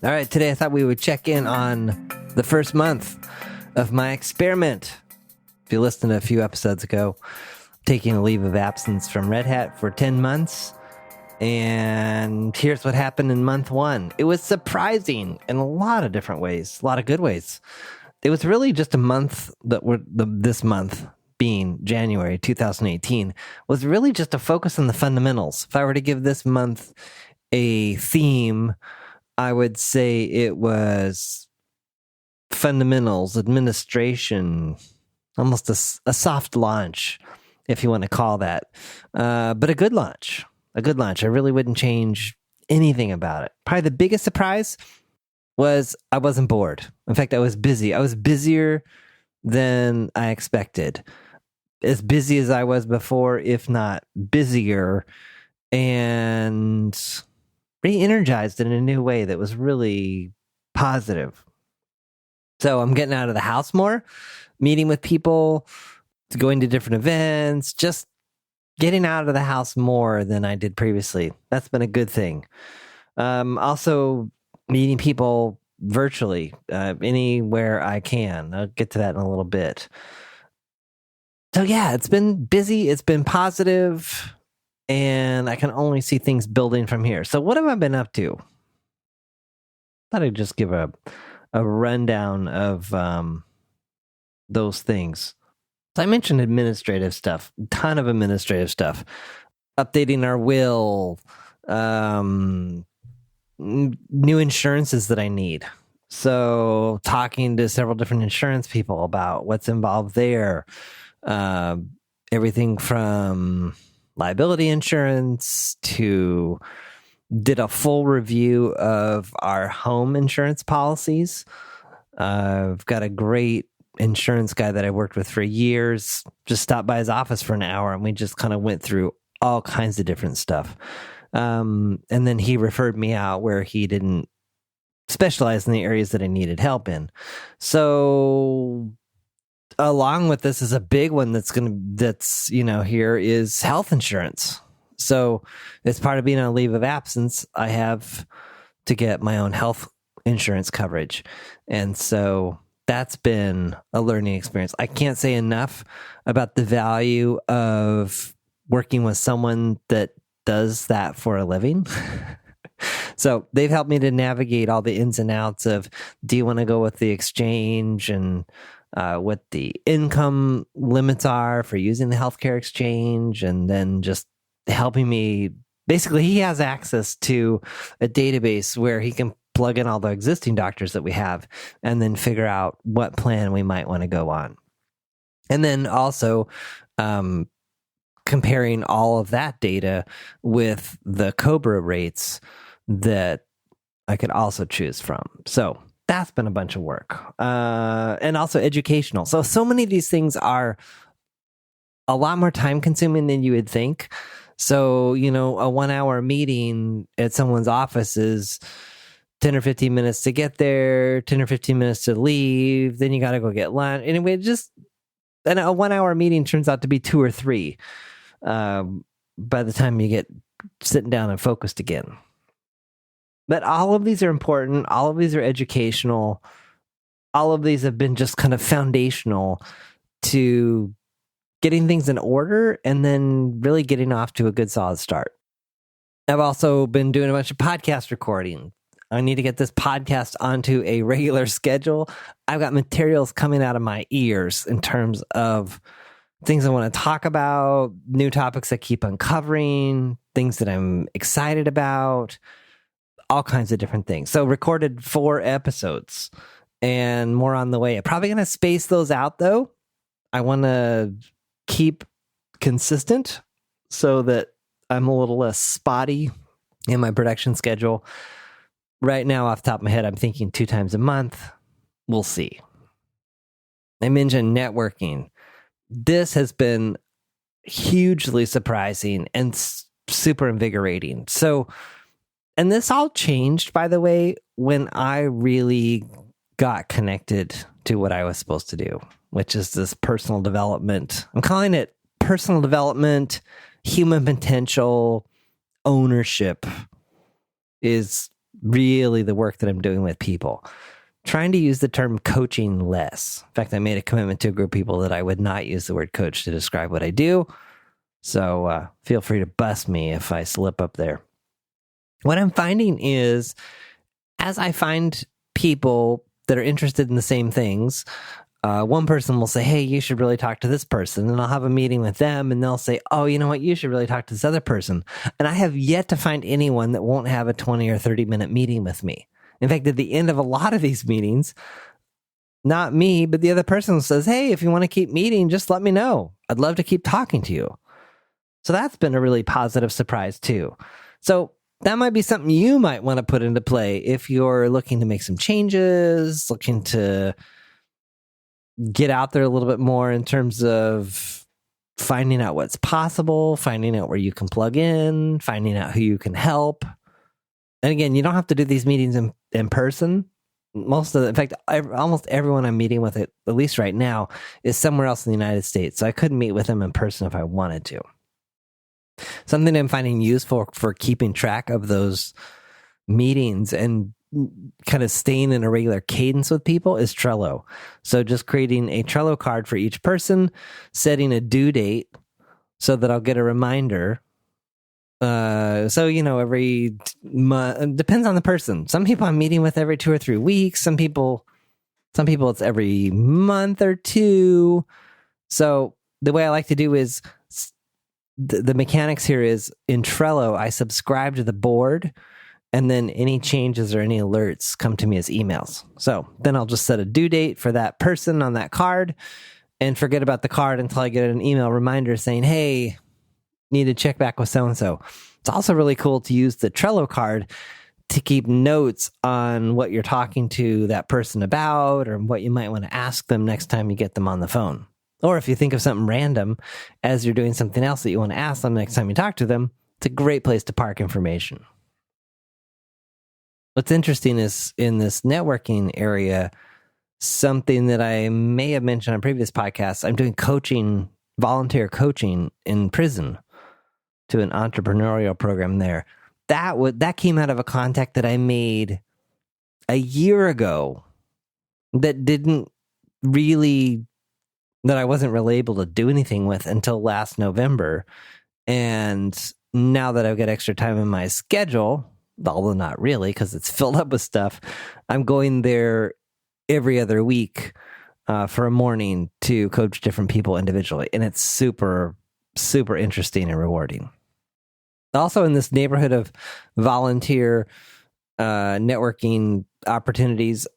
All right, today I thought we would check in on the first month of my experiment. If you listened to a few episodes ago, taking a leave of absence from Red Hat for 10 months. And here's what happened in month one. It was surprising in a lot of different ways, a lot of good ways. It was really just a month this month being January 2018 was really just a focus on the fundamentals. If I were to give this month a theme, I would say it was fundamentals, administration, almost a soft launch, if you want to call that. But a good launch. I really wouldn't change anything about it. Probably the biggest surprise was I wasn't bored. In fact, I was busy. I was busier than I expected. As busy as I was before, if not busier, and re-energized in a new way that was really positive. So I'm getting out of the house more, meeting with people, going to different events, just getting out of the house more than I did previously. That's been a good thing. Also meeting people virtually, anywhere I can. I'll get to that in a little bit. So yeah, it's been busy. It's been positive, and I can only see things building from here. So what have I been up to? Thought I'd just give a rundown of those things. So I mentioned administrative stuff, a ton of administrative stuff, updating our will, new insurances that I need. So talking to several different insurance people about what's involved there. Everything from liability insurance to did a full review of our home insurance policies. I've got a great insurance guy that I worked with for years, just stopped by his office for an hour and we just kind of went through all kinds of different stuff. And then he referred me out where he didn't specialize in the areas that I needed help in. So along with this is a big one here is health insurance. So as part of being on a leave of absence, I have to get my own health insurance coverage. And so that's been a learning experience. I can't say enough about the value of working with someone that does that for a living. So they've helped me to navigate all the ins and outs of, do you want to go with the exchange and what the income limits are for using the healthcare exchange, and then just helping me. Basically, he has access to a database where he can plug in all the existing doctors that we have and then figure out what plan we might want to go on. And then also comparing all of that data with the COBRA rates that I could also choose from. So that's been a bunch of work. And also educational. So many of these things are a lot more time consuming than you would think. So, a 1 hour meeting at someone's office is 10 or 15 minutes to get there, 10 or 15 minutes to leave. Then you got to go get lunch. Anyway, and a 1 hour meeting turns out to be 2 or 3 by the time you get sitting down and focused again. But all of these are important. All of these are educational. All of these have been just kind of foundational to getting things in order and then really getting off to a good solid start. I've also been doing a bunch of podcast recording. I need to get this podcast onto a regular schedule. I've got materials coming out of my ears in terms of things I want to talk about, new topics I keep uncovering, things that I'm excited about, all kinds of different things. So recorded 4 episodes and more on the way. I'm probably going to space those out though. I want to keep consistent so that I'm a little less spotty in my production schedule. Right now, off the top of my head, I'm thinking 2 times a month. We'll see. I mentioned networking. This has been hugely surprising and super invigorating. So, and this all changed, by the way, when I really got connected to what I was supposed to do, which is this personal development. I'm calling it personal development, human potential, ownership is really the work that I'm doing with people. Trying to use the term coaching less. In fact, I made a commitment to a group of people that I would not use the word coach to describe what I do. So feel free to bust me if I slip up there. What I'm finding is, as I find people that are interested in the same things, one person will say, hey, you should really talk to this person. And I'll have a meeting with them and they'll say, oh, you know what? You should really talk to this other person. And I have yet to find anyone that won't have a 20 or 30-minute meeting with me. In fact, at the end of a lot of these meetings, not me, but the other person says, hey, if you want to keep meeting, just let me know. I'd love to keep talking to you. So that's been a really positive surprise too. So that might be something you might want to put into play if you're looking to make some changes, looking to get out there a little bit more in terms of finding out what's possible, finding out where you can plug in, finding out who you can help. And again, you don't have to do these meetings in person. In fact, almost everyone I'm meeting with, at least right now, is somewhere else in the United States. So I couldn't meet with them in person if I wanted to. Something I'm finding useful for keeping track of those meetings and kind of staying in a regular cadence with people is Trello. So just creating a Trello card for each person, setting a due date so that I'll get a reminder. So, every month, depends on the person. Some people I'm meeting with every 2 or 3 weeks. Some people it's every month or two. So the way I like to do is the mechanics here is in Trello, I subscribe to the board, and then any changes or any alerts come to me as emails. So then I'll just set a due date for that person on that card and forget about the card until I get an email reminder saying, hey, need to check back with so-and-so. It's also really cool to use the Trello card to keep notes on what you're talking to that person about or what you might want to ask them next time you get them on the phone. Or if you think of something random as you're doing something else that you want to ask them next time you talk to them, it's a great place to park information. What's interesting is in this networking area, something that I may have mentioned on previous podcasts, I'm doing volunteer coaching in prison to an entrepreneurial program there. That came out of a contact that I made a year ago that I wasn't really able to do anything with until last November. And now that I've got extra time in my schedule, although not really because it's filled up with stuff, I'm going there every other week for a morning to coach different people individually. And it's super, super interesting and rewarding. Also in this neighborhood of volunteer networking opportunities,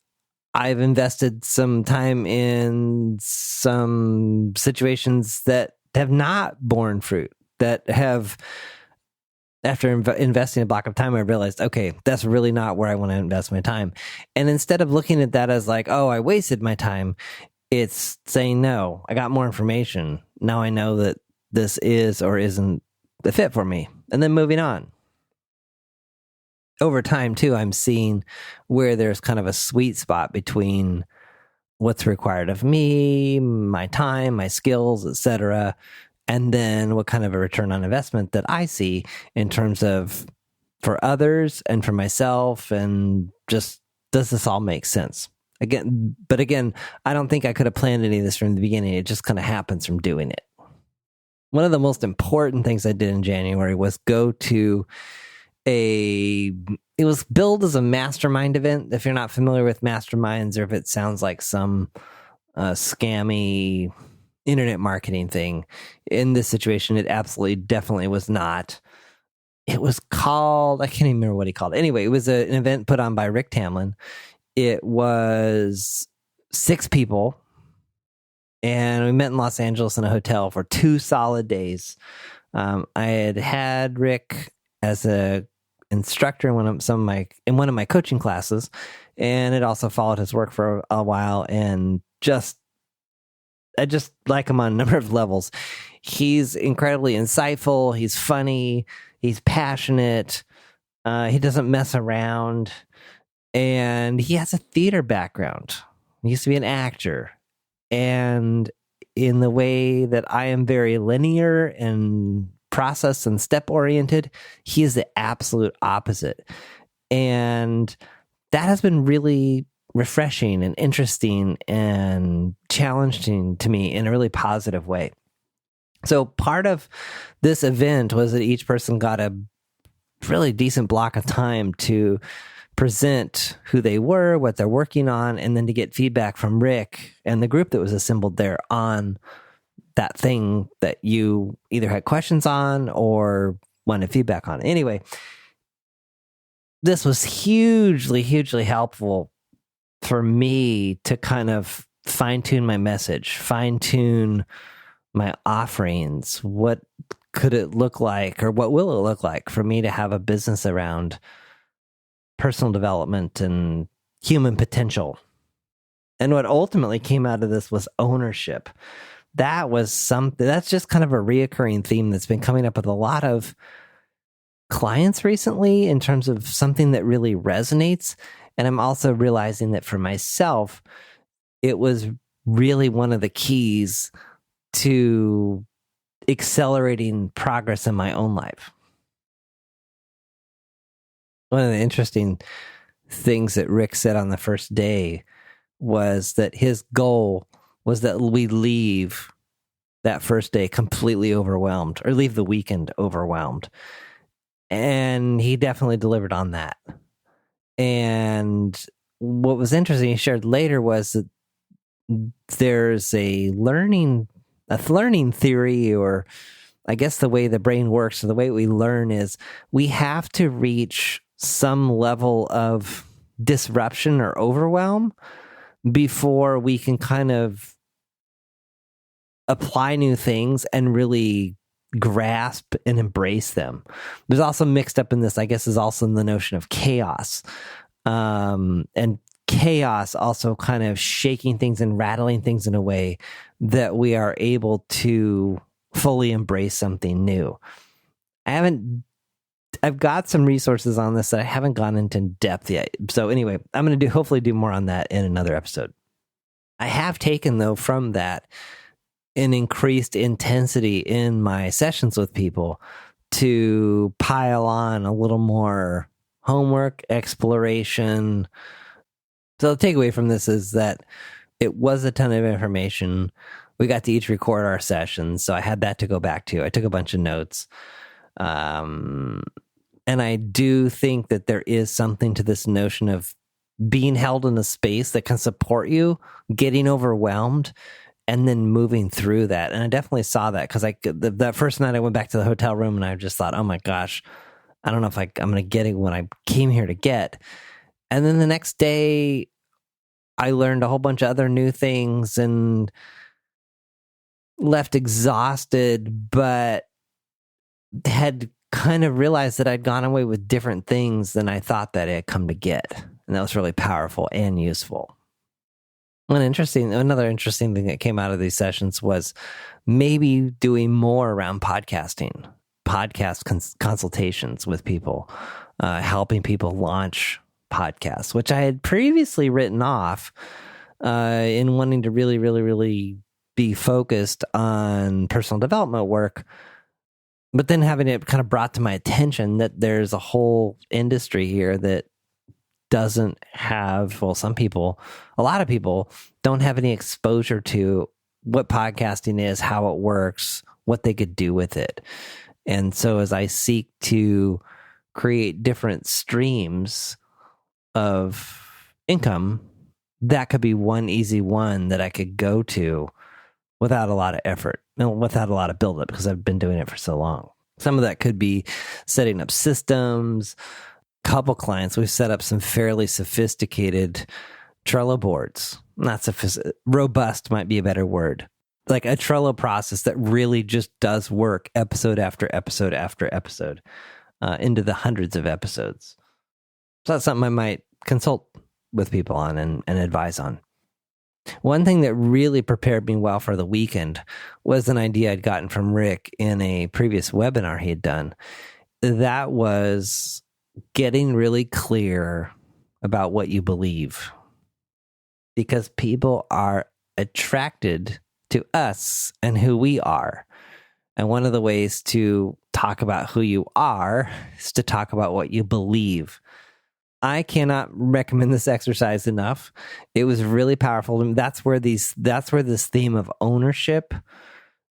I've invested some time in some situations that have not borne fruit, that have, after investing a block of time, I realized, okay, that's really not where I want to invest my time. And instead of looking at that as like, oh, I wasted my time, it's saying, no, I got more information. Now I know that this is or isn't the fit for me. And then moving on. Over time, too, I'm seeing where there's kind of a sweet spot between what's required of me, my time, my skills, etc., and then what kind of a return on investment that I see in terms of for others and for myself, and just does this all make sense? Again, I don't think I could have planned any of this from the beginning. It just kind of happens from doing it. One of the most important things I did in January was go to it was billed as a mastermind event. If you're not familiar with masterminds, or if it sounds like some scammy internet marketing thing, in this situation, it absolutely definitely was not. It was called, I can't even remember what he called it. Anyway, it was an event put on by Rick Tamlin. It was 6 people, and we met in Los Angeles in a hotel for 2 solid days. I had Rick as a instructor in one of my coaching classes, and it also followed his work for a while. And I just like him on a number of levels. He's incredibly insightful. He's funny. He's passionate. He doesn't mess around, and he has a theater background. He used to be an actor, and in the way that I am very linear and process and step oriented, he is the absolute opposite. And that has been really refreshing and interesting and challenging to me in a really positive way. So part of this event was that each person got a really decent block of time to present who they were, what they're working on, and then to get feedback from Rick and the group that was assembled there on that thing that you either had questions on or wanted feedback on. Anyway, this was hugely, hugely helpful for me to kind of fine-tune my message, fine-tune my offerings. What could it look like, or what will it look like for me to have a business around personal development and human potential? And what ultimately came out of this was ownership. That was something, that's just kind of a reoccurring theme that's been coming up with a lot of clients recently in terms of something that really resonates. And I'm also realizing that for myself, it was really one of the keys to accelerating progress in my own life. One of the interesting things that Rick said on the first day was that his goal was that we leave that first day completely overwhelmed, or leave the weekend overwhelmed. And he definitely delivered on that. And what was interesting, he shared later, was that there's a learning theory, or I guess the way the brain works, or the way we learn, is we have to reach some level of disruption or overwhelm before we can kind of apply new things and really grasp and embrace them. There's also mixed up in this, I guess, is also the notion of chaos. And chaos also kind of shaking things and rattling things in a way that we are able to fully embrace something new. I've got some resources on this that I haven't gone into depth yet. So anyway, I'm going to hopefully do more on that in another episode. I have taken, though, from that an increased intensity in my sessions with people to pile on a little more homework, exploration. So the takeaway from this is that it was a ton of information. We got to each record our sessions, so I had that to go back to. I took a bunch of notes. And I do think that there is something to this notion of being held in a space that can support you, getting overwhelmed, and then moving through that. And I definitely saw that, because that first night I went back to the hotel room and I just thought, oh my gosh, I don't know if I'm going to get it what I came here to get. And then the next day I learned a whole bunch of other new things and left exhausted, but had kind of realized that I'd gone away with different things than I thought that I had come to get. And that was really powerful and useful. Another interesting thing that came out of these sessions was maybe doing more around podcast consultations with people, helping people launch podcasts, which I had previously written off in wanting to really, really, really be focused on personal development work. But then having it kind of brought to my attention that there's a whole industry here that doesn't have, well, a lot of people don't have any exposure to what podcasting is, how it works, what they could do with it. And so as I seek to create different streams of income, that could be one easy one that I could go to without a lot of effort, without a lot of buildup, because I've been doing it for so long. Some of that could be setting up systems. Couple clients, we've set up some fairly sophisticated Trello boards. Not robust might be a better word. Like a Trello process that really just does work episode after episode after episode, into the hundreds of episodes. So that's something I might consult with people on and advise on. One thing that really prepared me well for the weekend was an idea I'd gotten from Rick in a previous webinar he had done. That was getting really clear about what you believe, because people are attracted to us and who we are. And one of the ways to talk about who you are is to talk about what you believe. I cannot recommend this exercise enough. It was really powerful. That's where this theme of ownership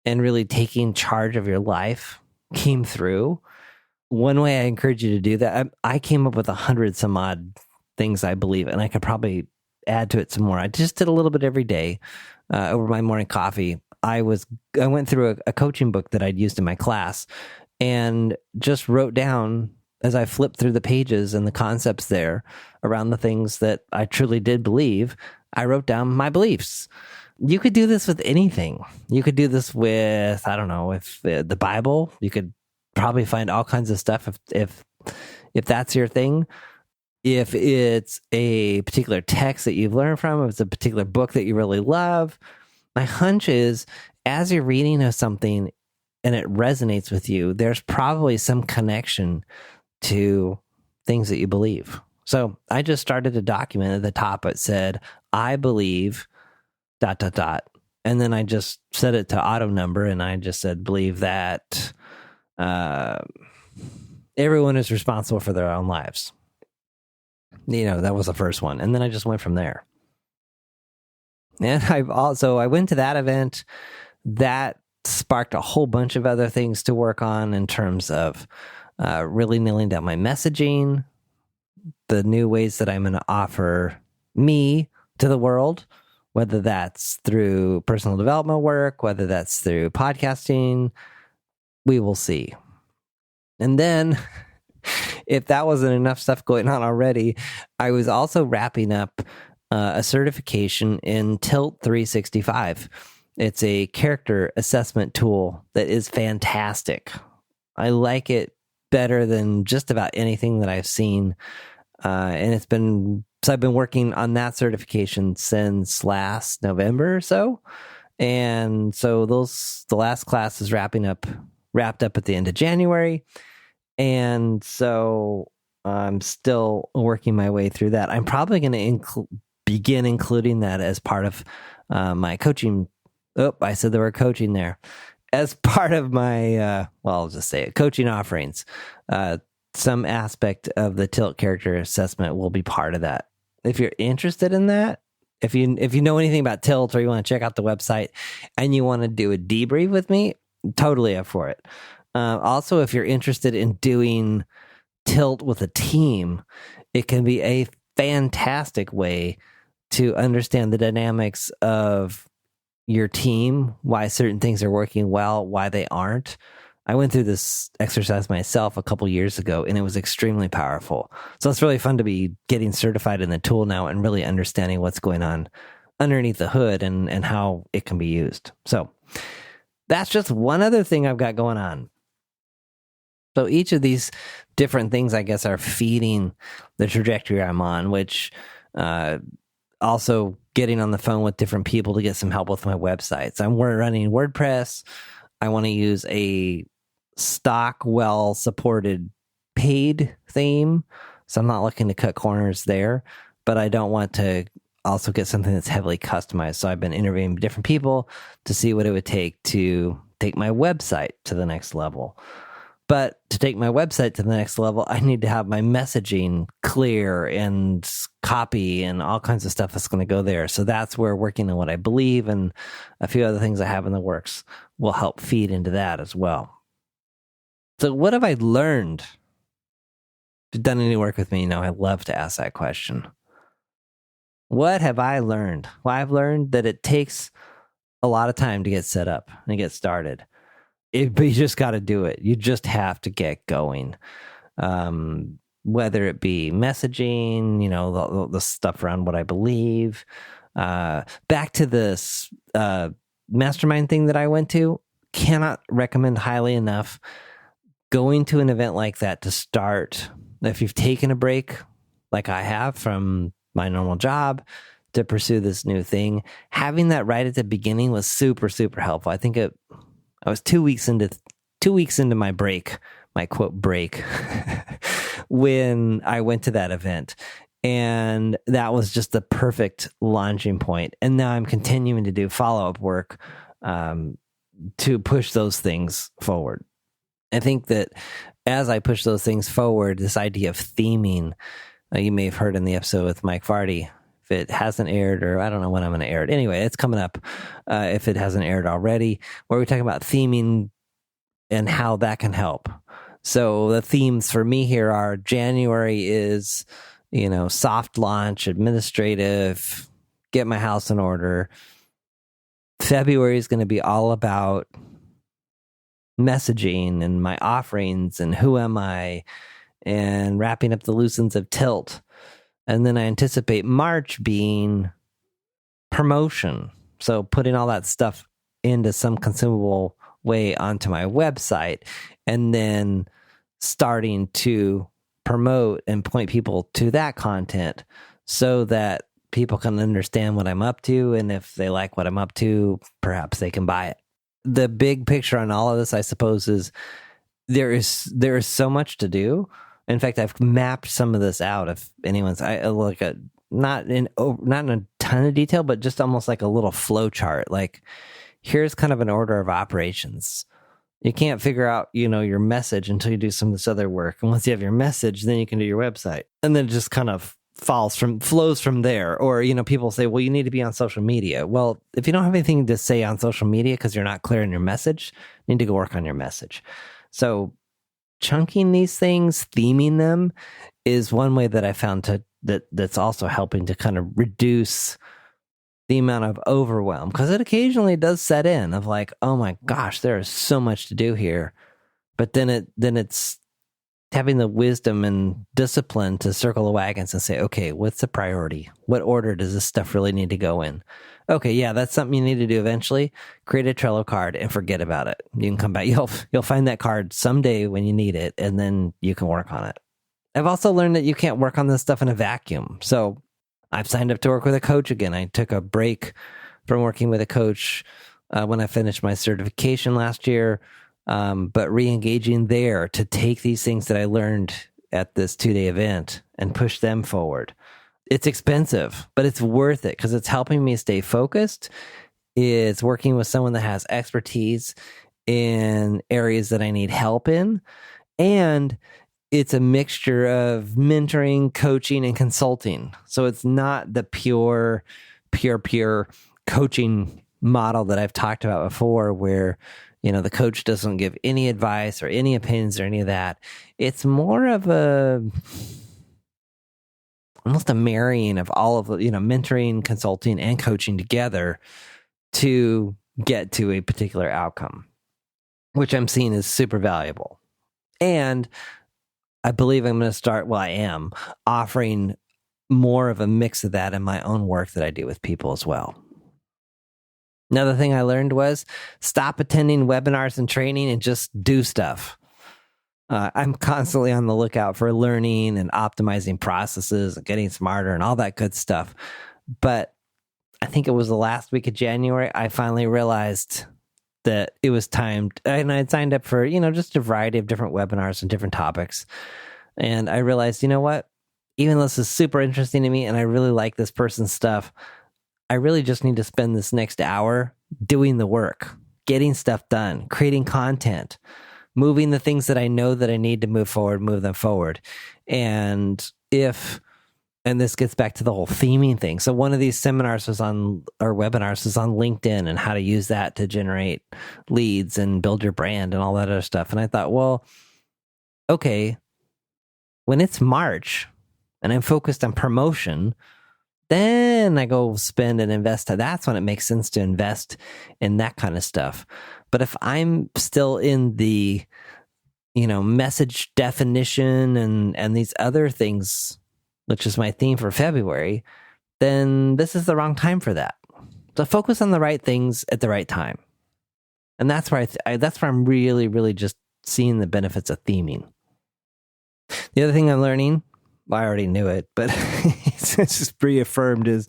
and really taking charge of your life came through. One way I encourage you to do that, I came up with 100 some odd things I believe, and I could probably add to it some more. I just did a little bit every day over my morning coffee. I went through a coaching book that I'd used in my class and just wrote down as I flipped through the pages and the concepts there around the things that I truly did believe. I wrote down my beliefs. You could do this with anything. You could do this with, I don't know, if the Bible. You could probably find all kinds of stuff if that's your thing. If it's a particular text that you've learned from, if it's a particular book that you really love, my hunch is as you're reading something and it resonates with you, there's probably some connection to things that you believe. So I just started a document at the top. It said, I believe ... And then I just set it to auto number, and I just said, believe that everyone is responsible for their own lives. That was the first one. And then I just went from there. And I went to that event. That sparked a whole bunch of other things to work on in terms of really nailing down my messaging, the new ways that I'm going to offer me to the world, whether that's through personal development work, whether that's through podcasting, we will see. And then, if that wasn't enough stuff going on already, I was also wrapping up a certification in Tilt 365. It's a character assessment tool that is fantastic. I like it better than just about anything that I've seen. And I've been working on that certification since last November or so. And so the last class is wrapped up at the end of January. And so I'm still working my way through that. I'm probably going to begin including that as part of my coaching. Oh, I said the word coaching there. As part of my, I'll just say it, coaching offerings. Some aspect of the Tilt character assessment will be part of that. If you're interested in that, if you know anything about Tilt or you want to check out the website and you want to do a debrief with me, totally up for it. Also, if you're interested in doing Tilt with a team, it can be a fantastic way to understand the dynamics of your team, why certain things are working well, why they aren't. I went through this exercise myself a couple years ago, and it was extremely powerful. So it's really fun to be getting certified in the tool now and really understanding what's going on underneath the hood and how it can be used. So that's just one other thing I've got going on. So each of these different things, I guess, are feeding the trajectory I'm on, which also getting on the phone with different people to get some help with my websites. I'm running WordPress. I want to use a stock, well-supported paid theme. So I'm not looking to cut corners there, but I don't want to also get something that's heavily customized. So I've been interviewing different people to see what it would take to take my website to the next level. But to take my website to the next level, I need to have my messaging clear and copy and all kinds of stuff that's going to go there. So that's where working on what I believe and a few other things I have in the works will help feed into that as well. So what have I learned? If you've done any work with me, I love to ask that question. What have I learned? Well, I've learned that it takes a lot of time to get set up and get started. But you just got to do it. You just have to get going. Whether it be messaging, the stuff around what I believe. Back to this mastermind thing that I went to, cannot recommend highly enough going to an event like that to start. If you've taken a break, like I have from my normal job, to pursue this new thing, having that right at the beginning was super, super helpful. I think I was 2 weeks into my break, my quote break, when I went to that event. And that was just the perfect launching point. And now I'm continuing to do follow-up work to push those things forward. I think that as I push those things forward, this idea of theming You may have heard in the episode with Mike Vardy. If it hasn't aired, or I don't know when I'm going to air it. Anyway, it's coming up if it hasn't aired already, where we talk about theming and how that can help. So the themes for me here are January is, soft launch, administrative, get my house in order. February is going to be all about messaging and my offerings and who am I and wrapping up the loose ends of Tilt. And then I anticipate March being promotion. So putting all that stuff into some consumable way onto my website and then starting to promote and point people to that content so that people can understand what I'm up to. And if they like what I'm up to, perhaps they can buy it. The big picture on all of this, I suppose, is there is so much to do. In fact, I've mapped some of this out. If anyone's, not in a ton of detail, but just almost like a little flow chart. Like, here's kind of an order of operations. You can't figure out, your message until you do some of this other work. And once you have your message, then you can do your website. And then it just kind of flows from there. Or, people say, well, you need to be on social media. Well, if you don't have anything to say on social media because you're not clear in your message, you need to go work on your message. So chunking these things, theming them, is one way that I found that's also helping to kind of reduce the amount of overwhelm, because it occasionally does set in of like, oh my gosh, there is so much to do here. But then it's having the wisdom and discipline to circle the wagons and say, okay, what's the priority? What order does this stuff really need to go in? Okay, yeah, that's something you need to do eventually. Create a Trello card and forget about it. You can come back. You'll find that card someday when you need it, and then you can work on it. I've also learned that you can't work on this stuff in a vacuum. So I've signed up to work with a coach again. I took a break from working with a coach when I finished my certification last year, but re-engaging there to take these things that I learned at this 2-day event and push them forward. It's expensive, but it's worth it because it's helping me stay focused. It's working with someone that has expertise in areas that I need help in. And it's a mixture of mentoring, coaching, and consulting. So it's not the pure coaching model that I've talked about before where, the coach doesn't give any advice or any opinions or any of that. It's more of almost a marrying of all of the, mentoring, consulting, and coaching together to get to a particular outcome, which I'm seeing is super valuable. And I believe I'm going to start, I am offering more of a mix of that in my own work that I do with people as well. Another thing I learned was stop attending webinars and training and just do stuff. I'm constantly on the lookout for learning and optimizing processes and getting smarter and all that good stuff. But I think it was the last week of January, I finally realized that it was time, and I had signed up for, just a variety of different webinars and different topics. And I realized, what? Even though this is super interesting to me and I really like this person's stuff, I really just need to spend this next hour doing the work, getting stuff done, creating content, moving the things that I know that I need to move them forward. And this gets back to the whole theming thing. So one of these webinars was on LinkedIn and how to use that to generate leads and build your brand and all that other stuff. And I thought, well, okay, when it's March and I'm focused on promotion, then I go spend and invest. That's when it makes sense to invest in that kind of stuff. But if I'm still in the, message definition and these other things, which is my theme for February, then this is the wrong time for that. So focus on the right things at the right time. And that's where that's where I'm really, really just seeing the benefits of theming. The other thing I'm learning, I already knew it, but it's just reaffirmed, is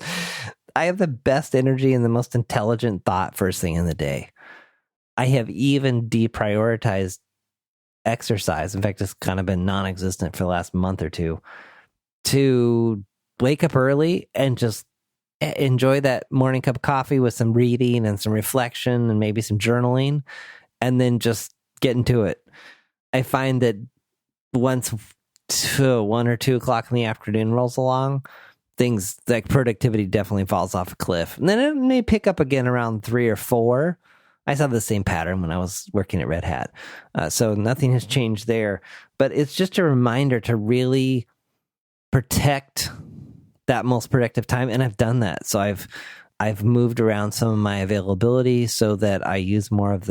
I have the best energy and the most intelligent thought first thing in the day. I have even deprioritized exercise. In fact, it's kind of been non-existent for the last month or two, to wake up early and just enjoy that morning cup of coffee with some reading and some reflection and maybe some journaling, and then just get into it. I find that once 1 or 2 o'clock in the afternoon rolls along, things like productivity definitely falls off a cliff. And then it may pick up again around 3 or 4. I saw the same pattern when I was working at Red Hat. So nothing has changed there. But it's just a reminder to really protect that most productive time. And I've done that. So I've moved around some of my availability so that I use more of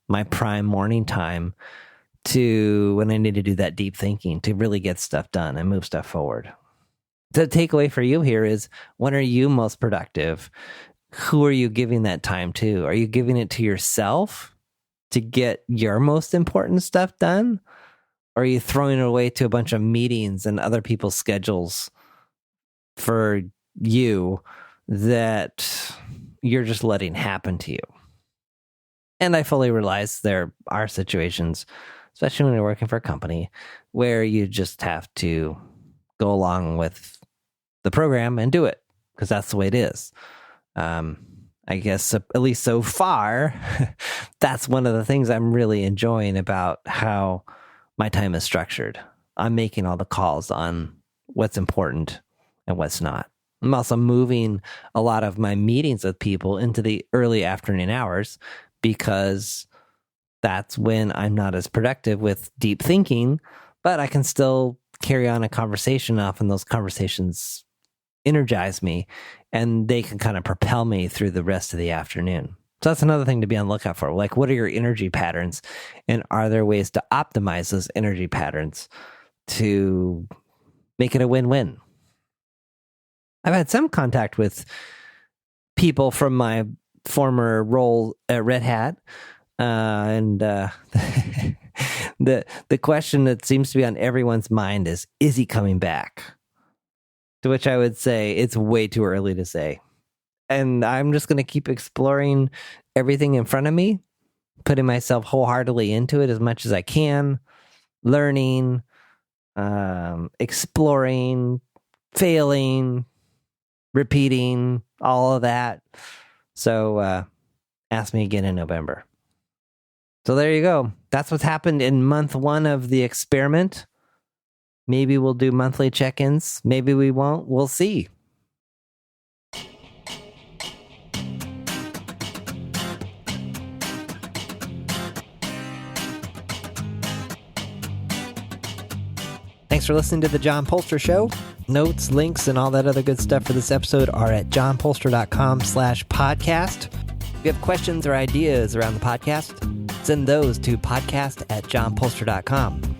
my prime morning time to when I need to do that deep thinking to really get stuff done and move stuff forward. The takeaway for you here is, when are you most productive? Who are you giving that time to? Are you giving it to yourself to get your most important stuff done? Or are you throwing it away to a bunch of meetings and other people's schedules for you that you're just letting happen to you? And I fully realize there are situations, especially when you're working for a company, where you just have to go along with the program and do it, because that's the way it is. I guess at least so far, that's one of the things I'm really enjoying about how my time is structured. I'm making all the calls on what's important and what's not. I'm also moving a lot of my meetings with people into the early afternoon hours, because that's when I'm not as productive with deep thinking, but I can still carry on a conversation. Often those conversations energize me, and they can kind of propel me through the rest of the afternoon. So that's another thing to be on the lookout for. Like, what are your energy patterns? And are there ways to optimize those energy patterns to make it a win-win? I've had some contact with people from my former role at Red Hat. And the question that seems to be on everyone's mind is he coming back? To which I would say it's way too early to say. And I'm just going to keep exploring everything in front of me, putting myself wholeheartedly into it as much as I can, learning, exploring, failing, repeating, all of that. So ask me again in November. So there you go. That's what's happened in month 1 of the experiment. Maybe we'll do monthly check-ins. Maybe we won't. We'll see. Thanks for listening to The John Poelstra Show. Notes, links, and all that other good stuff for this episode are at johnpoelstra.com/podcast. If you have questions or ideas around the podcast, send those to podcast@johnpoelstra.com.